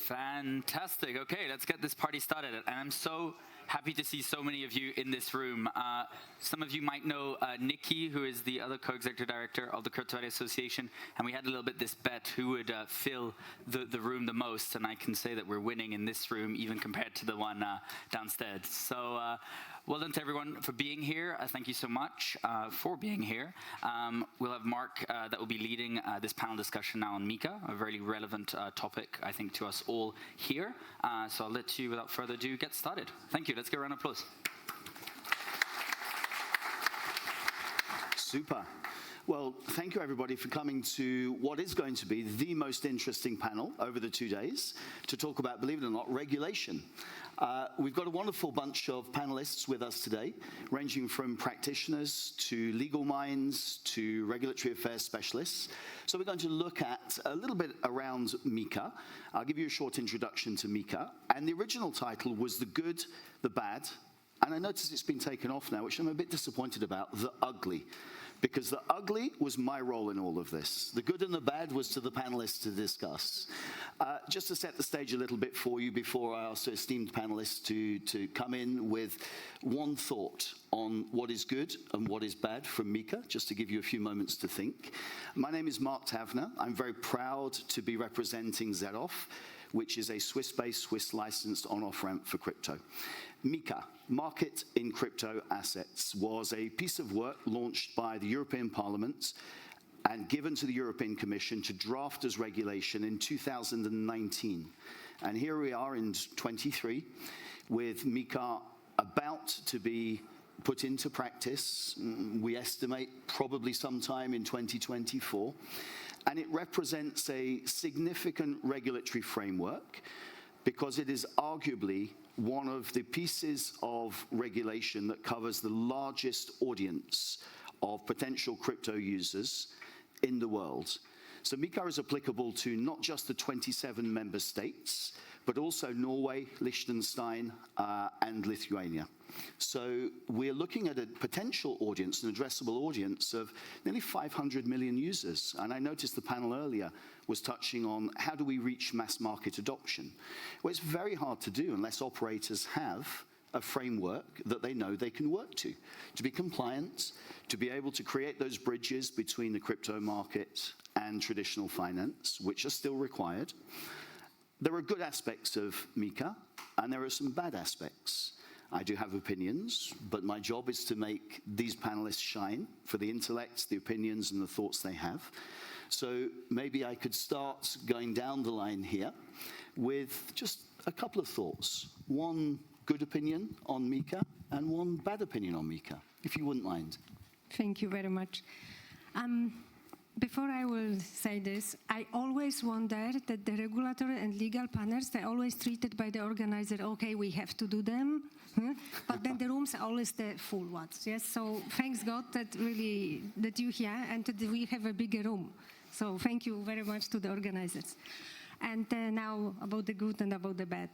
Fantastic. Okay, let's get this party started. And I'm so happy to see so many of you in this room. Some of you might know Nikki, who is the other co-executive director of the Crypto Value Association, and we had a little bit this bet who would fill the room the most, and I can say that we're winning in this room even compared to the one downstairs. So well done to everyone for being here. Thank you so much for being here. We'll have Mark that will be leading this panel discussion now on MICA, a very relevant topic, I think, to us all here. So I'll let you, without further ado, get started. Thank you. Let's give a round of applause. Super. Well, thank you everybody for coming to what is going to be the most interesting panel over the 2 days to talk about, believe it or not, regulation. We've got a wonderful bunch of panelists with us today, ranging from practitioners to legal minds to regulatory affairs specialists. So we're going to look at a little bit around MICA. I'll give you a short introduction to MICA. And the original title was The Good, the Bad, and I notice it's been taken off now, which I'm a bit disappointed about, The Ugly. Because the ugly was my role in all of this. The good and the bad was to the panelists to discuss. Just to set the stage a little bit for you before I ask the esteemed panelists to come in with one thought on what is good and what is bad from MICA, just to give you a few moments to think. My name is Mark Tavener. I'm very proud to be representing ZOF, which is a Swiss-based, Swiss-licensed on-off ramp for crypto. MICA, Market in Crypto Assets, was a piece of work launched by the European Parliament and given to the European Commission to draft as regulation in 2019. And here we are in 23 with MICA about to be put into practice. We estimate probably sometime in 2024. And it represents a significant regulatory framework because it is arguably one of the pieces of regulation that covers the largest audience of potential crypto users in the world. So MICA is applicable to not just the 27 member states, but also Norway, Liechtenstein, and Lithuania. So we're looking at a potential audience, an addressable audience of nearly 500 million users. And I noticed the panel earlier was touching on how do we reach mass market adoption? Well, it's very hard to do unless operators have a framework that they know they can work to be compliant, to be able to create those bridges between the crypto market and traditional finance, which are still required. There are good aspects of MICA, and there are some bad aspects. I do have opinions, but my job is to make these panelists shine for the intellects, the opinions, and the thoughts they have. So maybe I could start going down the line here with just a couple of thoughts. One good opinion on MICA and one bad opinion on MICA, if you wouldn't mind. Thank you very much. Before I will say this, I always wonder that the regulatory and legal panels, they're always treated by the organizer, okay, we have to do them, but then the rooms are always the full ones, yes? So thanks God that you're here and that we have a bigger room. So thank you very much to the organizers. And now about the good and about the bad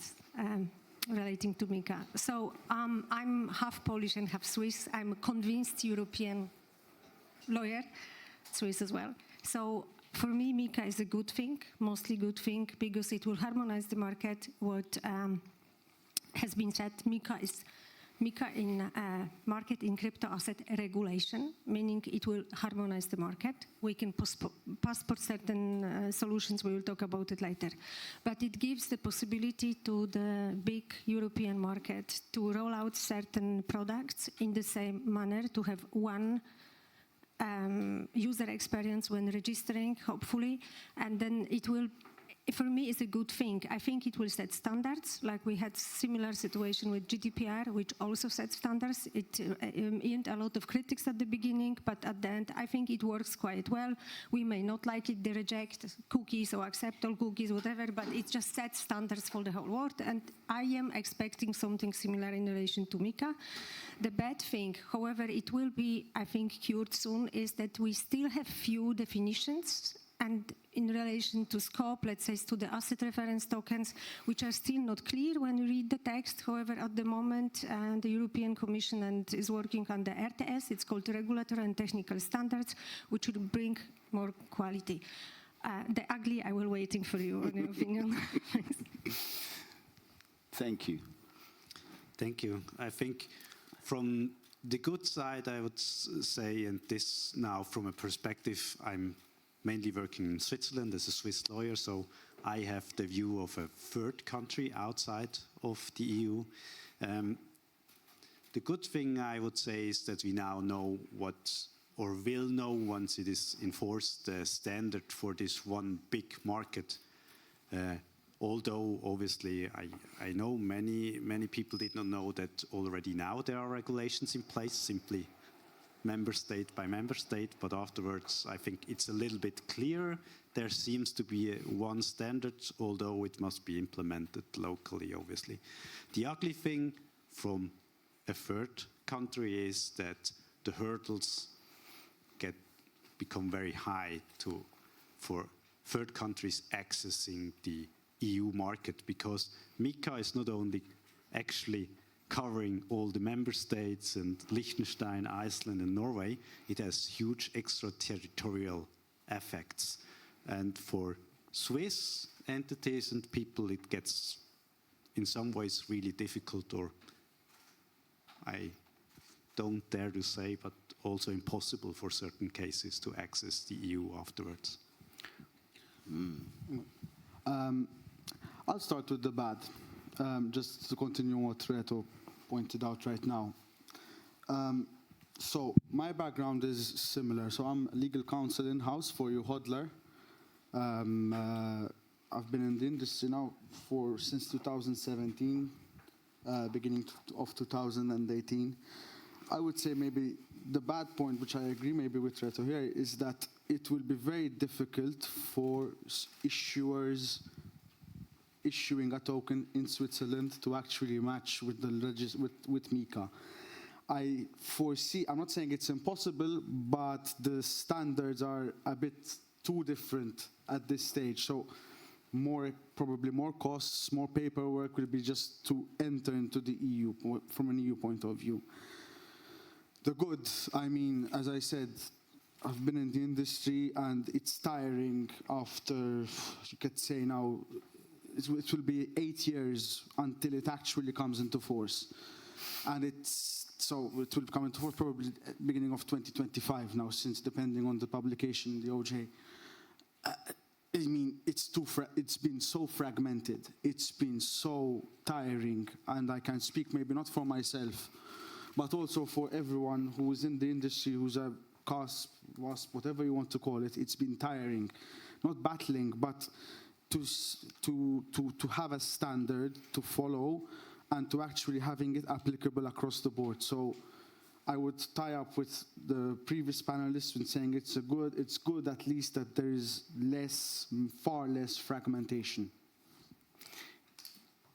relating to MICA. So I'm half Polish and half Swiss. I'm a convinced European lawyer, Swiss as well. So for me, MICA is a good thing, mostly good thing, because it will harmonize the market. What has been said, MICA in market in crypto asset regulation, meaning it will harmonize the market. We can passport certain solutions, we will talk about it later. But it gives the possibility to the big European market to roll out certain products in the same manner, to have one user experience when registering, hopefully, and then it will, for me, it's a good thing. I think it will set standards, like we had similar situation with GDPR, which also set standards. It earned a lot of critics at the beginning, but at the end, I think it works quite well. We may not like it, they reject cookies or accept all cookies, whatever, but it just sets standards for the whole world, and I am expecting something similar in relation to MICA. The bad thing, however, it will be, I think, cured soon, is that we still have few definitions, and in relation to scope, let's say to the asset reference tokens, which are still not clear when you read the text. However, at the moment, the European Commission is working on the RTS, it's called Regulatory and Technical Standards, which will bring more quality. The ugly, I will waiting for you on your opinion. Thank you. Thank you. I think from the good side, I would say, and this now from a perspective, I'm mainly working in Switzerland as a Swiss lawyer, so I have the view of a third country outside of the EU. The good thing I would say is that we now know what, or will know once it is enforced, the standard for this one big market. Although obviously I know many people did not know that already now there are regulations in place, simply member state by member state, but afterwards I think it's a little bit clearer. There seems to be one standard, although it must be implemented locally, obviously. The ugly thing from a third country is that the hurdles become very high for third countries accessing the EU market, because MICA is not only actually covering all the member states and Liechtenstein, Iceland and Norway, it has huge extraterritorial effects. And for Swiss entities and people, it gets in some ways really difficult, or I don't dare to say, but also impossible for certain cases to access the EU afterwards. I'll start with the bad, just to continue what Reto pointed out right now. So my background is similar. So I'm legal counsel in-house for you, Hodler. I've been in the industry now since 2017, beginning of 2018. I would say maybe the bad point, which I agree maybe with Reto here, is that it will be very difficult for issuers issuing a token in Switzerland to actually match with with MICA. I foresee, I'm not saying it's impossible, but the standards are a bit too different at this stage. So probably more costs, more paperwork will be just to enter into the EU from an EU point of view. The good, I mean, as I said, I've been in the industry and it's tiring after, you could say now, it will be 8 years until it actually comes into force. And so it will come into force probably at the beginning of 2025 now, since depending on the publication, the OJ. I mean, it's been so fragmented. It's been so tiring. And I can speak maybe not for myself, but also for everyone who is in the industry, who's a CASP, WASP, whatever you want to call it. It's been tiring. Not battling, but to have a standard to follow and to actually having it applicable across the board. So I would tie up with the previous panelists in saying it's good at least that there is far less fragmentation.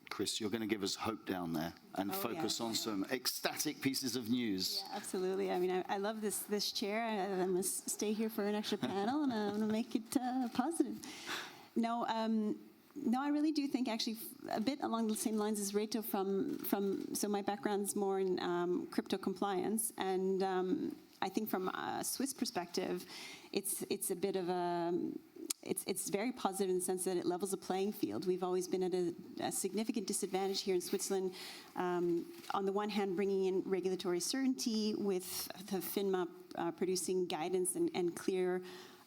Chris, you're going to give us hope down there and focus on some ecstatic pieces of news. Yeah, absolutely. I mean, I love this chair. I'm going to stay here for an extra panel, and I'm going to make it positive. No, I really do think actually a bit along the same lines as Reto so my background's more in crypto compliance, and I think from a Swiss perspective, it's a bit of it's very positive in the sense that it levels the playing field. We've always been at a significant disadvantage here in Switzerland. On the one hand, bringing in regulatory certainty with the FINMA producing guidance and clear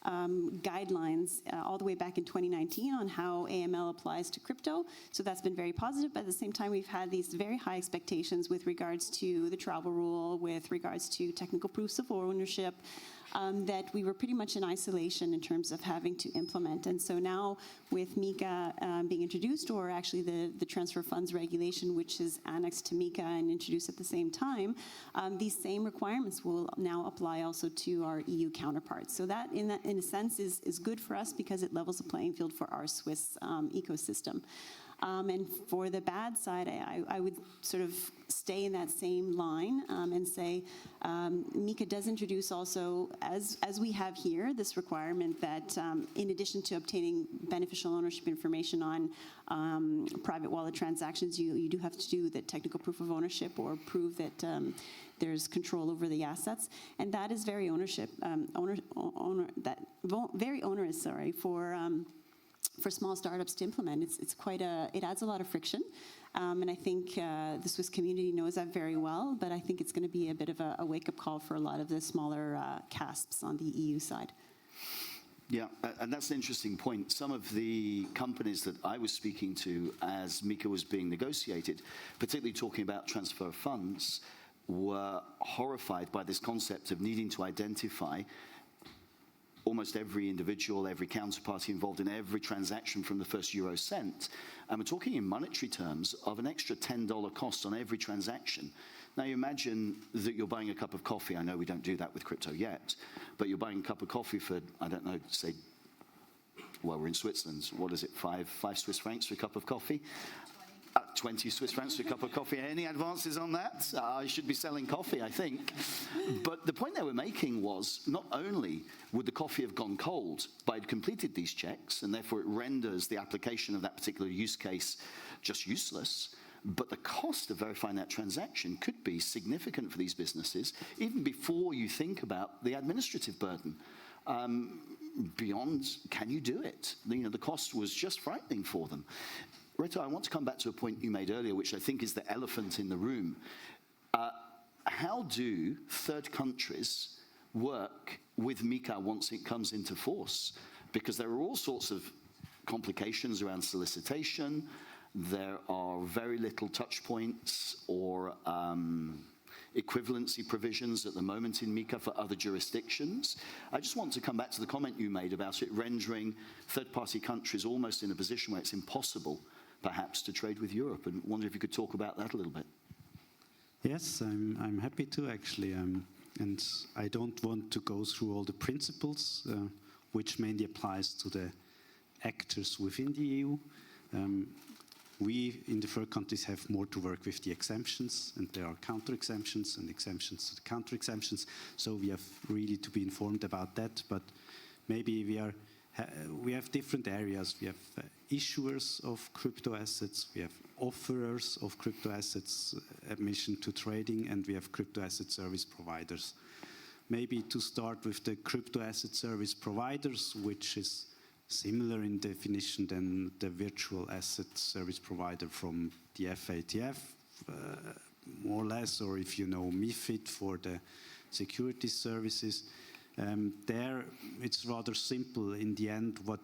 guidelines all the way back in 2019 on how AML applies to crypto. So that's been very positive. But at the same time, we've had these very high expectations with regards to the travel rule, with regards to technical proofs of ownership, that we were pretty much in isolation in terms of having to implement. And so now with MICA being introduced, or actually the transfer funds regulation, which is annexed to MICA and introduced at the same time, these same requirements will now apply also to our EU counterparts. So that in a sense is good for us because it levels the playing field for our Swiss ecosystem. And for the bad side, I would sort of stay in that same line and say MICA does introduce also, as we have here, this requirement that in addition to obtaining beneficial ownership information on private wallet transactions, you do have to do the technical proof of ownership or prove that there's control over the assets, and that is very very onerous, for small startups to implement. It adds a lot of friction. And I think the Swiss community knows that very well, but I think it's going to be a bit of a wake-up call for a lot of the smaller CASPs on the EU side. Yeah, and that's an interesting point. Some of the companies that I was speaking to as MICA was being negotiated, particularly talking about transfer of funds, were horrified by this concept of needing to identify almost every individual, every counterparty involved in every transaction from the first euro cent. And we're talking in monetary terms of an extra $10 cost on every transaction. Now, you imagine that you're buying a cup of coffee. I know we don't do that with crypto yet, but you're buying a cup of coffee for, I don't know, say, well, we're in Switzerland. What is it, five Swiss francs for a cup of coffee? 20 Swiss francs for a cup of coffee. Any advances on that? I should be selling coffee, I think. But the point they were making was not only would the coffee have gone cold, but I'd completed these checks, and therefore it renders the application of that particular use case just useless. But the cost of verifying that transaction could be significant for these businesses, even before you think about the administrative burden. Beyond, can you do it? The cost was just frightening for them. Reto, I want to come back to a point you made earlier, which I think is the elephant in the room. How do third countries work with MICA once it comes into force? Because there are all sorts of complications around solicitation. There are very little touch points or equivalency provisions at the moment in MICA for other jurisdictions. I just want to come back to the comment you made about it rendering third-party countries almost in a position where it's impossible, perhaps, to trade with Europe. And wonder if you could talk about that a little bit. Yes, I'm happy to, actually. And I don't want to go through all the principles, which mainly applies to the actors within the EU. We, in the third countries, have more to work with the exemptions, and there are counter-exemptions and exemptions to the counter-exemptions. So we have really to be informed about that. But maybe we have different areas. We have issuers of crypto assets, we have offerers of crypto assets, admission to trading, and we have crypto asset service providers. Maybe to start with the crypto asset service providers, which is similar in definition than the virtual asset service provider from the FATF, more or less, or if you know MiFID for the security services. There, it's rather simple. In the end, what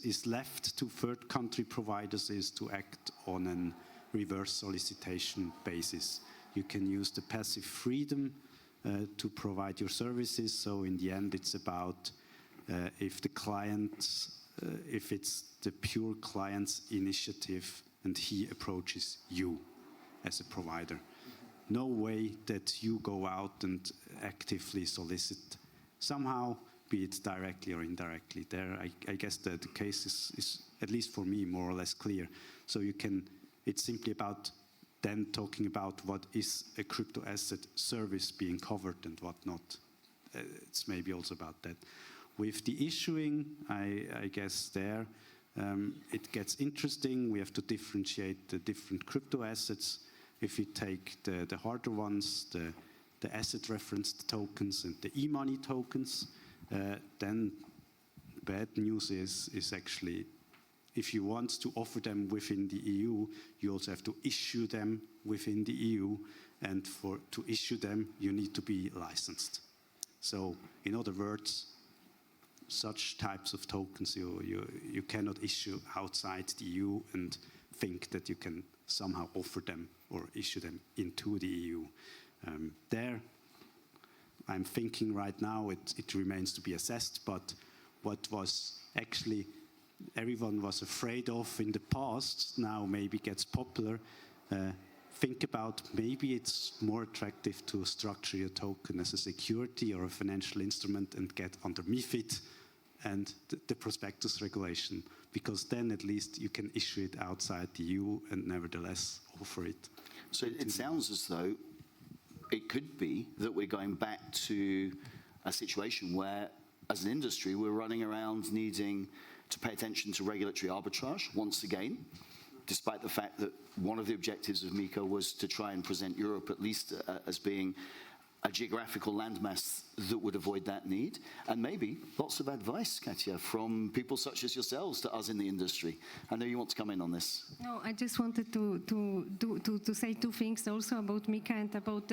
is left to third country providers is to act on a reverse solicitation basis. You can use the passive freedom to provide your services. So in the end, it's about if the client, if it's the pure client's initiative and he approaches you as a provider. No way that you go out and actively solicit somehow, be it directly or indirectly. There, I guess the case is, at least for me, more or less clear. So it's simply about then talking about what is a crypto asset service being covered and what not. It's maybe also about that. With the issuing, I guess there, it gets interesting. We have to differentiate the different crypto assets. If you take the harder ones, the asset referenced tokens and the e-money tokens, then bad news is actually, if you want to offer them within the EU, you also have to issue them within the EU, and to issue them, you need to be licensed. So, in other words, such types of tokens you cannot issue outside the EU and think that you can somehow offer them or issue them into the EU. There, I'm thinking right now it remains to be assessed, but what was actually everyone was afraid of in the past now maybe gets popular. Think about maybe it's more attractive to structure your token as a security or a financial instrument and get under MiFID and the prospectus regulation, because then at least you can issue it outside the EU and nevertheless offer it. So it sounds as though it could be that we're going back to a situation where, as an industry, we're running around needing to pay attention to regulatory arbitrage once again, despite the fact that one of the objectives of MICA was to try and present Europe at least as being a geographical landmass that would avoid that need, and maybe lots of advice, Katja, from people such as yourselves to us in the industry. I know you want to come in on this. No, I just wanted to say two things also about MICA and about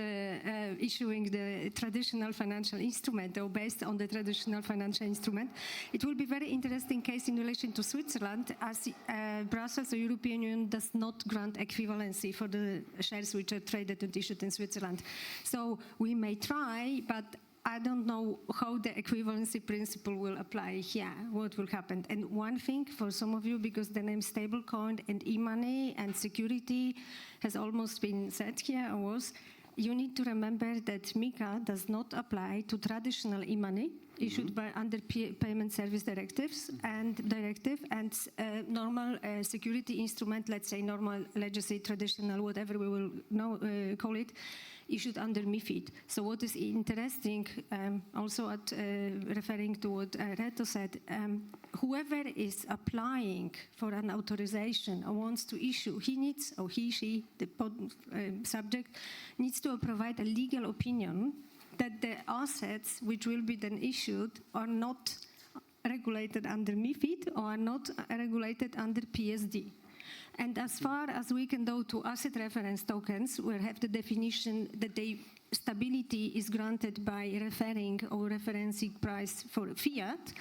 issuing the traditional financial instrument, or based on the traditional financial instrument. It will be very interesting case in relation to Switzerland, as Brussels, the European Union, does not grant equivalency for the shares which are traded and issued in Switzerland. So we may try, but I don't know how the equivalency principle will apply here, what will happen. And one thing for some of you, because the name stablecoin and e-money and security has almost been said here, or was, you need to remember that MICA does not apply to traditional e-money issued by under payment service directives and normal security instrument, let's say normal legacy, traditional, whatever we will call it, issued under MiFID. So what is interesting, also referring to what Reto said, whoever is applying for an authorization or wants to issue, he, the subject, needs to provide a legal opinion that the assets which will be then issued are not regulated under MiFID or are not regulated under PSD. And as far as we can go to asset reference tokens, we have the definition that the stability is granted by referring or referencing price for fiat.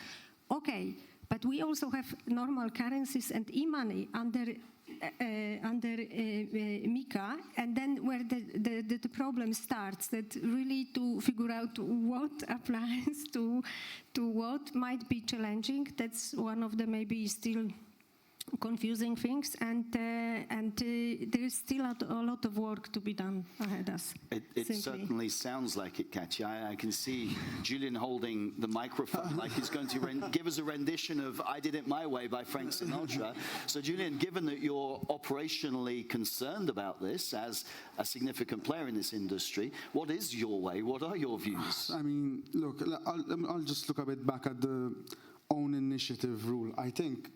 Okay, but we also have normal currencies and e-money under MICA, and then where the problem starts, that really to figure out what applies to what might be challenging. That's one of the maybe still confusing things, and there is still a lot of work to be done ahead of us. It certainly sounds like it, Katja. I can see Julian holding the microphone like he's going to give us a rendition of I Did It My Way by Frank Sinatra. So Julian, given that you're operationally concerned about this as a significant player in this industry, what is your way? What are your views? I mean, look, I'll just look a bit back at the own initiative rule. I think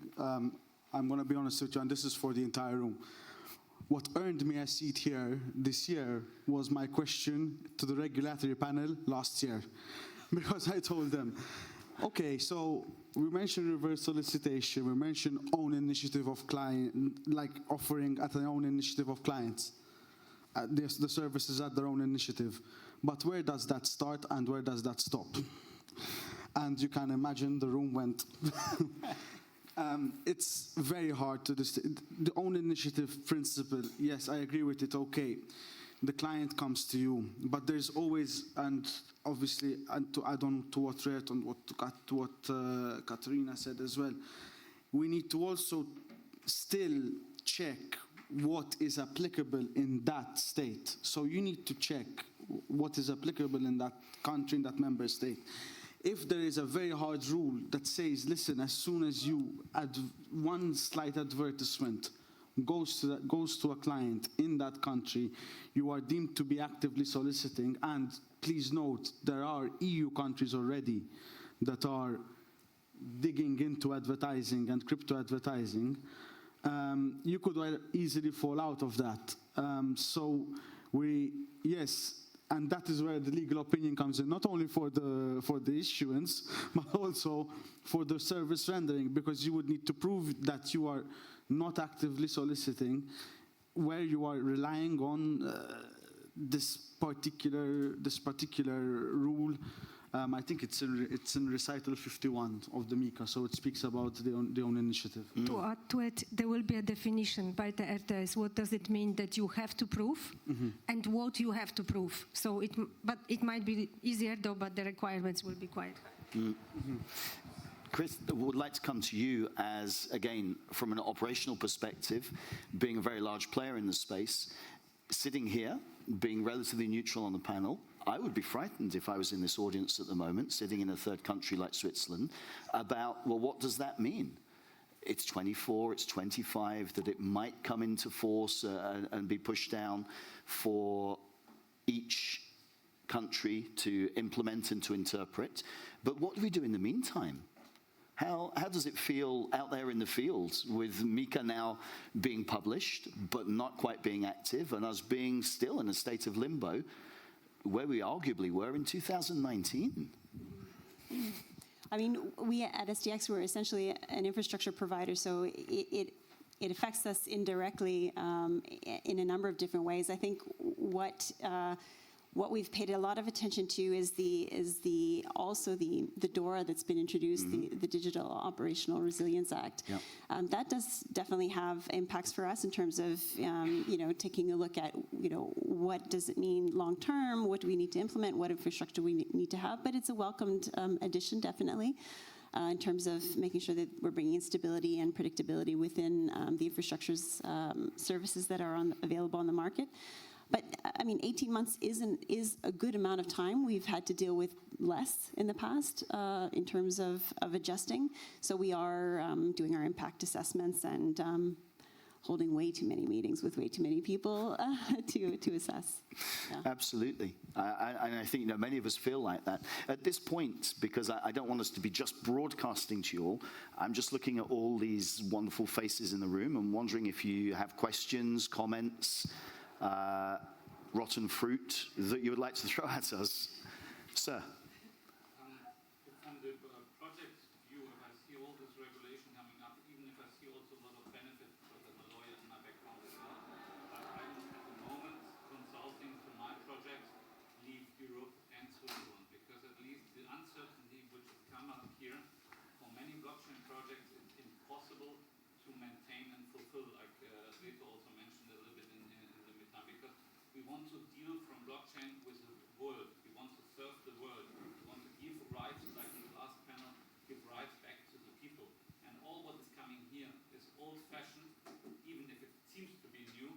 I'm going to be honest with you, and this is for the entire room. What earned me a seat here this year was my question to the regulatory panel last year. Because I told them, okay, so we mentioned reverse solicitation, we mentioned own initiative of client, like offering at an own initiative of clients. The services at their own initiative. But where does that start and where does that stop? And you can imagine the room went... It's very hard to the own initiative principle. Yes, I agree with it. Okay, the client comes to you, but there's always, and obviously, and to add on to what Red and to what Katerina said as well, we need to also still check what is applicable in that state. So you need to check what is applicable in that country, in that member state. If there is a very hard rule that says, listen, as soon as you add one slight advertisement goes to a client in that country, you are deemed to be actively soliciting. And please note, there are EU countries already that are digging into advertising and crypto advertising. You could easily fall out of that. Yes. And that is where the legal opinion comes in, not only for the issuance, but also for the service rendering, because you would need to prove that you are not actively soliciting, where you are relying on this particular rule. I think it's in recital 51 of the MICA, so it speaks about the own initiative. To add to it, there will be a definition by the RTS. What does it mean that you have to prove, and what you have to prove? So but it might be easier though, but the requirements will be quite high. Chris, I would like to come to you as, again, from an operational perspective, being a very large player in the space, sitting here, being relatively neutral on the panel. I would be frightened if I was in this audience at the moment, sitting in a third country like Switzerland, about, well, what does that mean? It's 24, it's 25, that it might come into force and be pushed down for each country to implement and to interpret. But what do we do in the meantime? How does it feel out there in the field with MICA now being published, but not quite being active, and us being still in a state of limbo? where we arguably were in 2019. I mean, we at SDX, we're essentially an infrastructure provider, so it affects us indirectly in a number of different ways. I think what we've paid a lot of attention to is also the DORA that's been introduced, the Digital Operational Resilience Act. Yep. That does definitely have impacts for us in terms of taking a look at what does it mean long term, what do we need to implement, what infrastructure we need to have. But it's a welcomed addition, definitely. In terms of making sure that we're bringing in stability and predictability within the infrastructure's services that are available on the market. But I mean, 18 months is a good amount of time. We've had to deal with less in the past in terms of adjusting. So we are doing our impact assessments and holding way too many meetings with way too many people to assess. Yeah. Absolutely. And I think many of us feel like that. At this point, because I don't want us to be just broadcasting to you all, I'm just looking at all these wonderful faces in the room and wondering if you have questions, comments, rotten fruit that you would like to throw at us. Sir. From the project view, if I see all this regulation coming up, even if I see also a lot of benefit, because I'm a lawyer in my background as well, but I'm at the moment consulting for my project, Leave Europe and Switzerland, because at least the uncertainty which has come up here, for many blockchain projects, it's impossible to maintain and fulfill, like Reto also mentioned a little bit in the midterm, because we want to deal from blockchain with the world. We want to serve the world. We want to give rights, like in the last panel, give rights back to the people. And all what is coming here is old-fashioned, even if it seems to be new,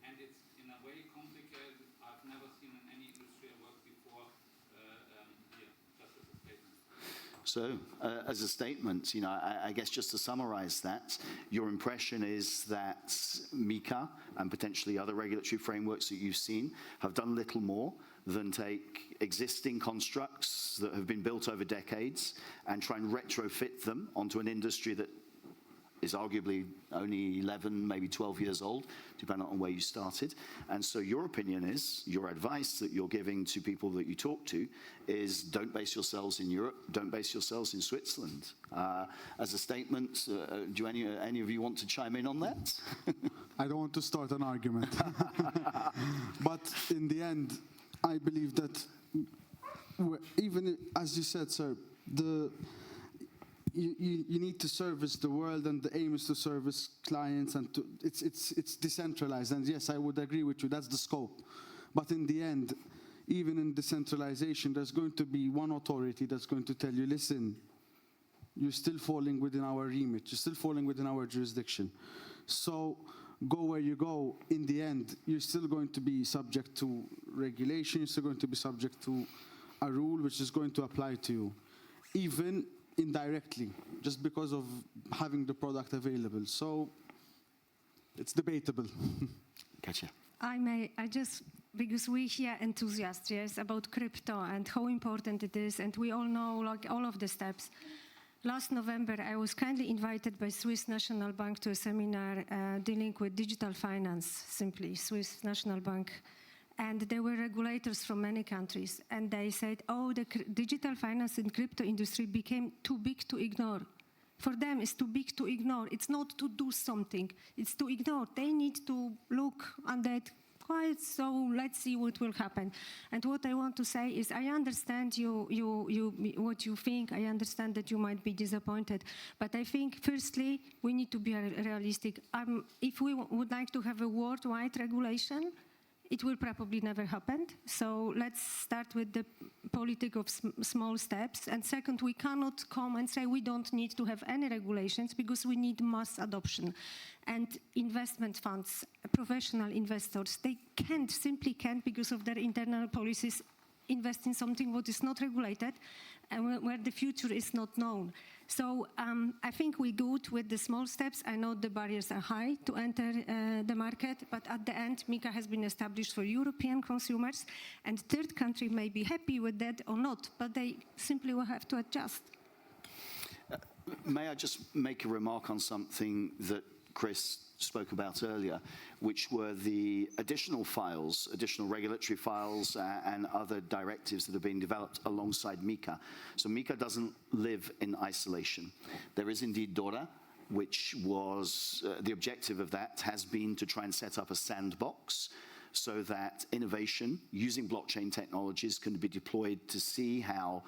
and it's in a way complicated. I've never seen in any industry I worked before here, just as a statement. So, as a statement, I guess just to summarize that, your impression is that MICA and potentially other regulatory frameworks that you've seen have done little more than take existing constructs that have been built over decades and try and retrofit them onto an industry that is arguably only 11, maybe 12 years old, depending on where you started. And so your opinion is, your advice that you're giving to people that you talk to is don't base yourselves in Europe, don't base yourselves in Switzerland. As a statement, do any of you want to chime in on that? I don't want to start an argument. But in the end, I believe that even as you said, sir, you need to service the world, and the aim is to service clients, and it's decentralized. And yes, I would agree with you, that's the scope. But in the end, even in decentralization, there's going to be one authority that's going to tell you, listen, you're still falling within our remit, you're still falling within our jurisdiction. So go where you go, in the end, you're still going to be subject to regulation, you're still going to be subject to a rule which is going to apply to you, even indirectly, just because of having the product available. So it's debatable. Gotcha. Because we hear enthusiasts, yes, about crypto and how important it is, and we all know like all of the steps. Last November, I was kindly invited by Swiss National Bank to a seminar dealing with digital finance, simply, Swiss National Bank. And there were regulators from many countries, and they said, oh, the digital finance and crypto industry became too big to ignore. For them, it's too big to ignore. It's not to do something, it's to ignore. They need to look on that quiet, so let's see what will happen. And what I want to say is I understand what you think. I understand that you might be disappointed. But I think, firstly, we need to be realistic. If we would like to have a worldwide regulation, it will probably never happen. So let's start with the politics of small steps. And second, we cannot come and say we don't need to have any regulations because we need mass adoption. And investment funds, professional investors, they simply can't, because of their internal policies, invest in something what is not regulated and where the future is not known. So I think we're good with the small steps. I know the barriers are high to enter the market, but at the end, MICA has been established for European consumers, and third country may be happy with that or not, but they simply will have to adjust. May I just make a remark on something that Chris spoke about earlier, which were the additional files, additional regulatory files and other directives that are being developed alongside MICA. So MICA doesn't live in isolation. There is indeed DORA, which was, the objective of that has been to try and set up a sandbox so that innovation using blockchain technologies can be deployed to see how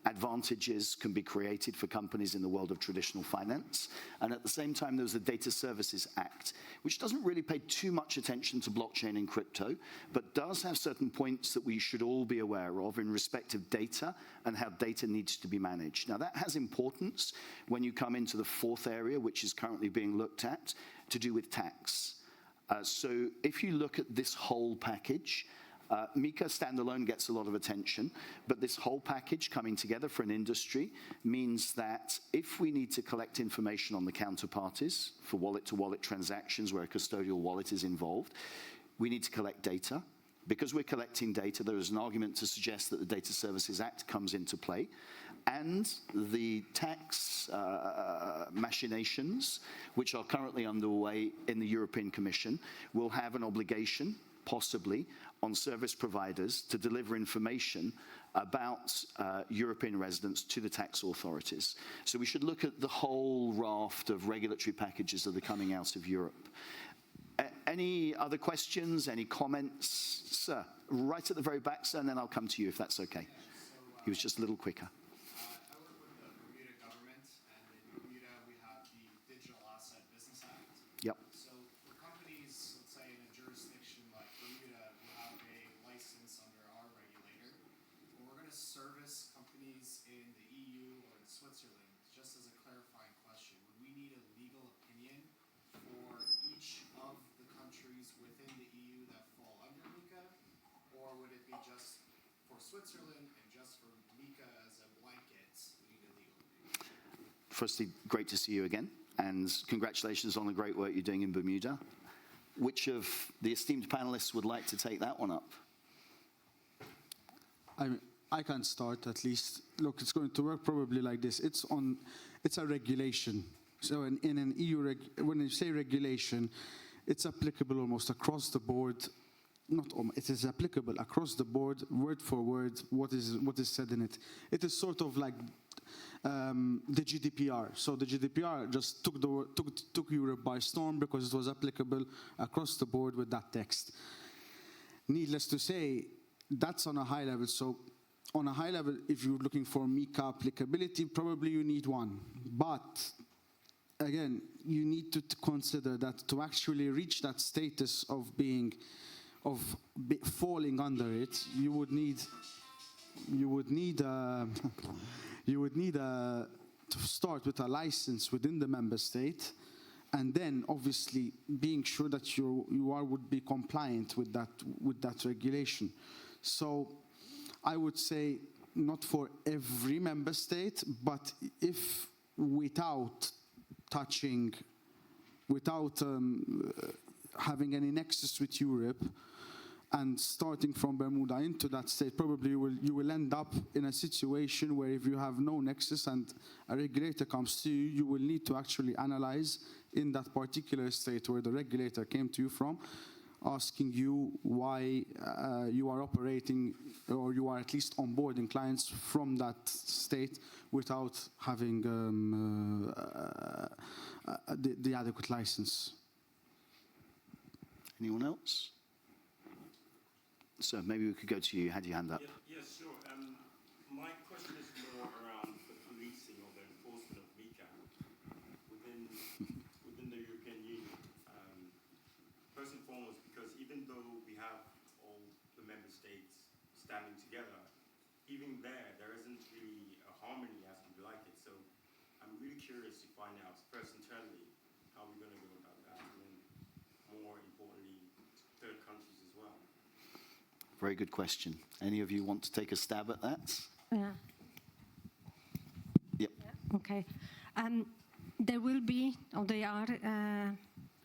advantages can be created for companies in the world of traditional finance. And at the same time, there was a Data Services Act, which doesn't really pay too much attention to blockchain and crypto, but does have certain points that we should all be aware of in respect of data and how data needs to be managed. Now, that has importance when you come into the fourth area, which is currently being looked at, to do with tax. So if you look at this whole package, MICA standalone gets a lot of attention, but this whole package coming together for an industry means that if we need to collect information on the counterparties for wallet-to-wallet transactions where a custodial wallet is involved, we need to collect data. Because we're collecting data, there is an argument to suggest that the Data Services Act comes into play, and the tax machinations, which are currently underway in the European Commission, will have an obligation, possibly, on service providers to deliver information about European residents to the tax authorities. So we should look at the whole raft of regulatory packages that are coming out of Europe. Any other questions, any comments? Sir, right at the very back, sir, and then I'll come to you if that's okay. He was just a little quicker. I work with the Bermuda government, and in Bermuda we have the Digital Asset Business Act. Yep. So for companies, let's say in a jurisdiction like Bermuda, who have a license under our regulator, when we're going to service companies in the EU or in Switzerland, just as a clarifying question, would we need a legal opinion for each of the countries within the EU that fall under MICA, or would it be just for Switzerland and just for MICA as a blanket, we need a legal opinion? Firstly, great to see you again, and congratulations on the great work you're doing in Bermuda. Which of the esteemed panelists would like to take that one up? I can start at least. Look, it's going to work probably like this. It's a regulation. So in an EU, when you say regulation, it's applicable almost across the board. It is applicable across the board, word for word, what is said in it. It is sort of like the GDPR. So the GDPR just took Europe by storm because it was applicable across the board with that text. Needless to say, that's on a high level. So on a high level, if you're looking for MICA applicability, probably you need one. But again, you need to consider that to actually reach that status of falling under it, you would need to start with a license within the member state, and then obviously being sure that you would be compliant with that regulation. So I would say not for every member state, but if without having any nexus with Europe, and starting from Bermuda into that state, probably you will end up in a situation where if you have no nexus and a regulator comes to you, you will need to actually analyze in that particular state where the regulator came to you from, asking you why you are operating, or you are at least onboarding clients from that state without having the adequate license. Anyone else? So maybe we could go to you. You had your hand up. Yes, sure. My question is more around the policing or the enforcement of MICA within the European Union. First and foremost, because even though we have all the member states standing together, even there isn't really a harmony as we'd like it. So I'm really curious to find out first internally how we're going to go about that, and then more importantly, third countries as well. Very good question. Any of you want to take a stab at that? Yeah. Yep. Yeah. Okay. There will be, or there are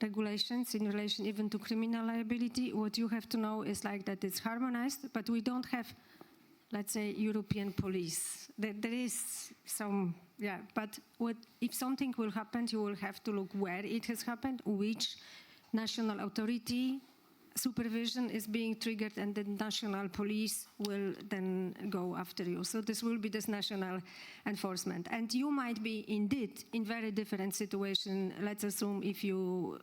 regulations in relation even to criminal liability. What you have to know is like that it's harmonized, but we don't have, let's say, European police. There is some Yeah, but if something will happen, you will have to look where it has happened, which national authority supervision is being triggered, and the national police will then go after you. So this will be this national enforcement. And you might be indeed in very different situation. Let's assume if you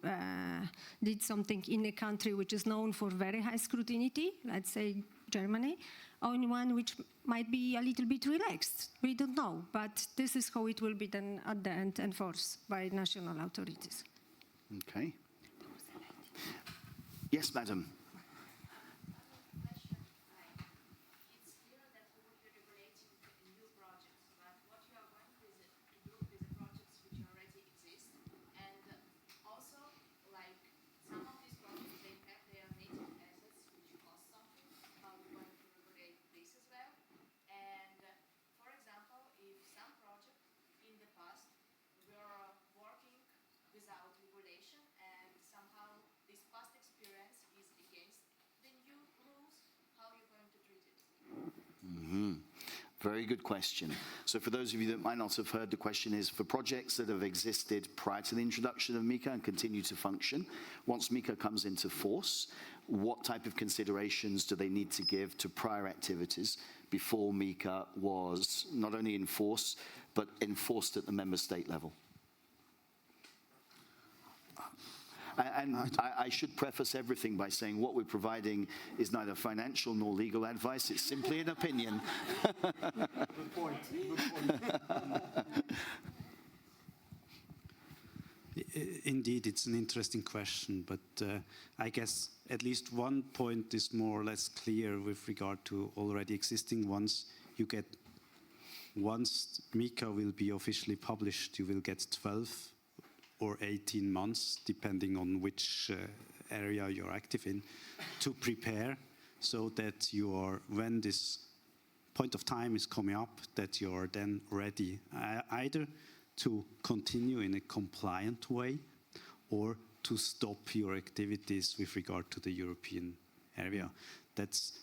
did something in a country which is known for very high scrutiny, let's say Germany, or in one which might be a little bit relaxed. We don't know, but this is how it will be then at the end enforced by national authorities. Okay. Yes, madam. It's clear that we will be regulating new projects, but what you are going to do with the projects which already exist, and also, like, some of these projects, they have their native assets which cost something. How are you going to regulate this as well? And, for example, if some project in the past were working without regulation, and somehow this past experience is against the new rules, how are you going to treat it? Very good question. So for those of you that might not have heard, the question is for projects that have existed prior to the introduction of MICA and continue to function, once MICA comes into force, what type of considerations do they need to give to prior activities before MICA was not only in force, but enforced at the member state level? And I should preface everything by saying what we're providing is neither financial nor legal advice. It's simply an opinion. Good point. Indeed, it's an interesting question, but I guess at least one point is more or less clear with regard to already existing ones. You get, once MICA will be officially published, you will get 12 or 18 months, depending on which area you're active in, to prepare so that you are, when this point of time is coming up, that you are then ready either to continue in a compliant way or to stop your activities with regard to the European area. That's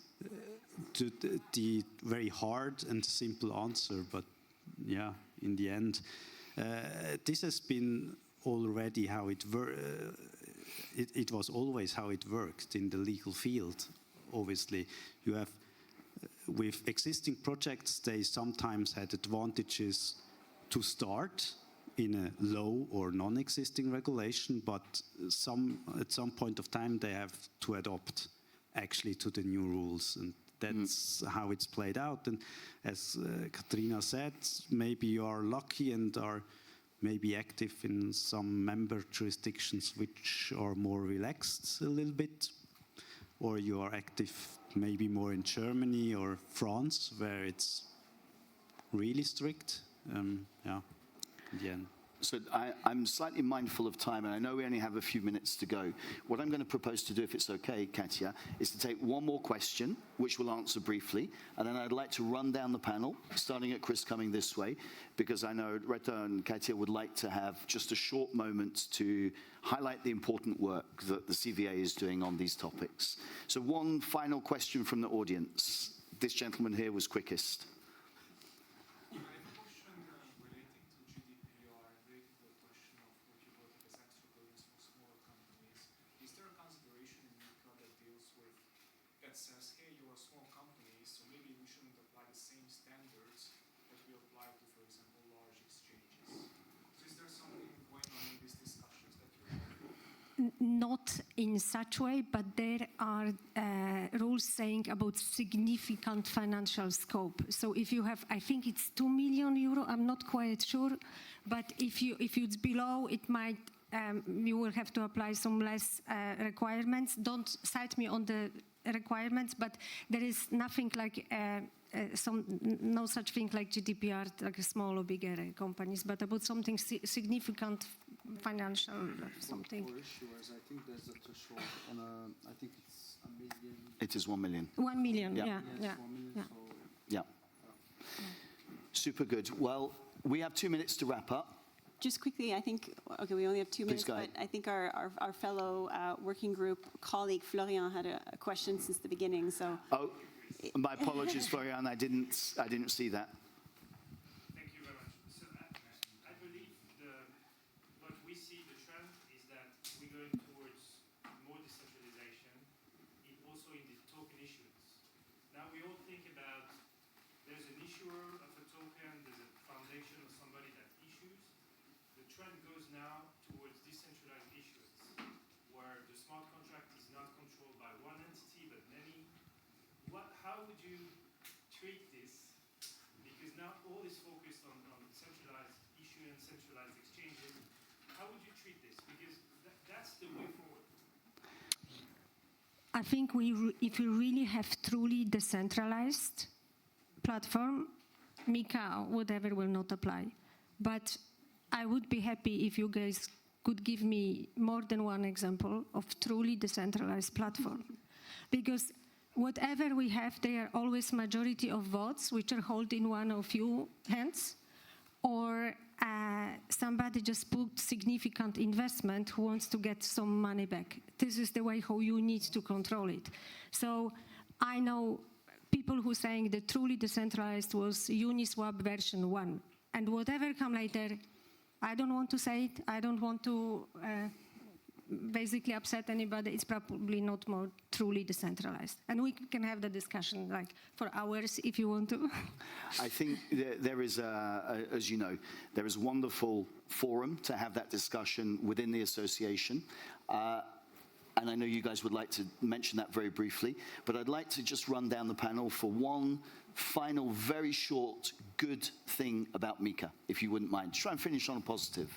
the very hard and simple answer, but yeah, in the end, this has been already how it was always how it worked in the legal field. Obviously, you have with existing projects, they sometimes had advantages to start in a low or non-existing regulation, but at some point of time they have to adopt actually to the new rules, and that's how it's played out. And as Katrina said, maybe you are lucky and are maybe active in some member jurisdictions which are more relaxed a little bit, or you are active maybe more in Germany or France where it's really strict. Yeah, in the end. So I'm slightly mindful of time, and I know we only have a few minutes to go. What I'm going to propose to do, if it's okay, Katja, is to take one more question, which we'll answer briefly, and then I'd like to run down the panel, starting at Chris coming this way, because I know Reto and Katja would like to have just a short moment to highlight the important work that the CVA is doing on these topics. So one final question from the audience. This gentleman here was quickest. Says, hey, you're a small company, so maybe we shouldn't apply the same standards that we apply to, for example, large exchanges. So is there something going on in these discussions that you're having? Not in such way, but there are rules saying about significant financial scope. So if you have, I think it's 2 million euro, I'm not quite sure, but if it's below, it might, you will have to apply some less requirements. Don't cite me on the requirements, but there is nothing like no such thing like GDPR, like small or bigger companies, but about something significant financial something. For issuers, I think there's a threshold on I think it's 1 million. It is 1 million. 1 million, Yeah. yeah. Yes, 1 million, Yeah. so Yeah. Super good. Well, we have 2 minutes to wrap up. Just quickly, I think, okay, we only have 2 minutes, go but ahead. I think our fellow working group colleague Florian had a question since the beginning, so. Oh, my apologies, Florian. I didn't see that. Thank you very much. So token issuance. Now we all think about there's an issuer of a token, there's a foundation or somebody that issues. The trend goes now towards decentralized issuance, where the smart contract is not controlled by one entity but many. How would you treat this? Because now all is focused on centralized issuance, centralized exchanges. How would you treat this? Because that's the way forward. I think if we really have truly decentralized platform, MICA or whatever will not apply. But I would be happy if you guys could give me more than one example of truly decentralized platform. Because whatever we have, there are always majority of votes which are held in one or few hands, or somebody just put significant investment who wants to get some money back. This is the way how you need to control it. So I know people who saying the truly decentralized was Uniswap version 1. And whatever come later, I don't want to say it, I don't want to basically upset anybody, it's probably not more truly decentralized. And we can have the discussion like for hours if you want to. I think there is, as you know, there is a wonderful forum to have that discussion within the association. And I know you guys would like to mention that very briefly, but I'd like to just run down the panel for one final, very short, good thing about MICA, if you wouldn't mind. Try and finish on a positive.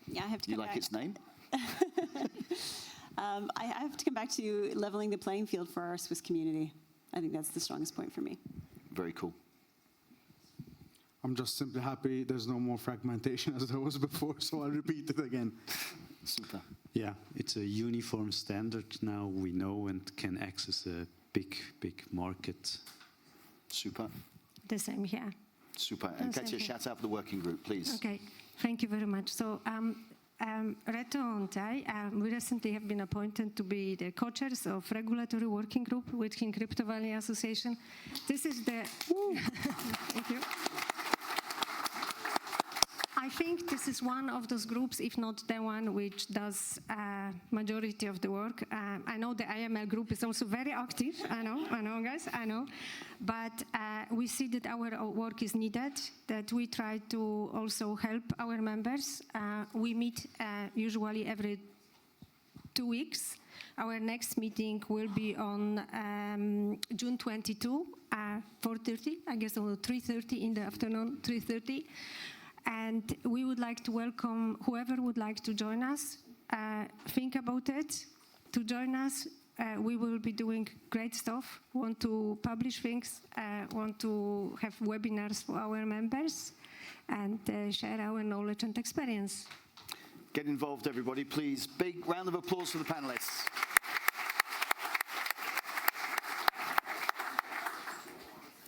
Yeah, I have to You come like back. its name? I have to come back to leveling the playing field for our Swiss community. I think that's the strongest point for me. Very cool. I'm just simply happy there's no more fragmentation as there was before, so I'll repeat it again. Super. Yeah, it's a uniform standard now. We know and can access a big market. Super. The same here. Super. And Same Katja, here. shout out for the working group, please. Okay, thank you very much. So Reto and I, we recently have been appointed to be the co-chairs of regulatory working group within Crypto Valley Association. This is the, thank you. I think this is one of those groups, if not the one, which does majority of the work. I know the IML group is also very active. I know, guys, I know. But we see that our work is needed, that we try to also help our members. We meet usually every 2 weeks. Our next meeting will be on June 22, 4:30, I guess, or 3:30 in the afternoon, 3:30. And we would like to welcome whoever would like to join us. Think about it, to join us. We will be doing great stuff, want to publish things, want to have webinars for our members, and share our knowledge and experience. Get involved, everybody, please. Big round of applause for the panelists.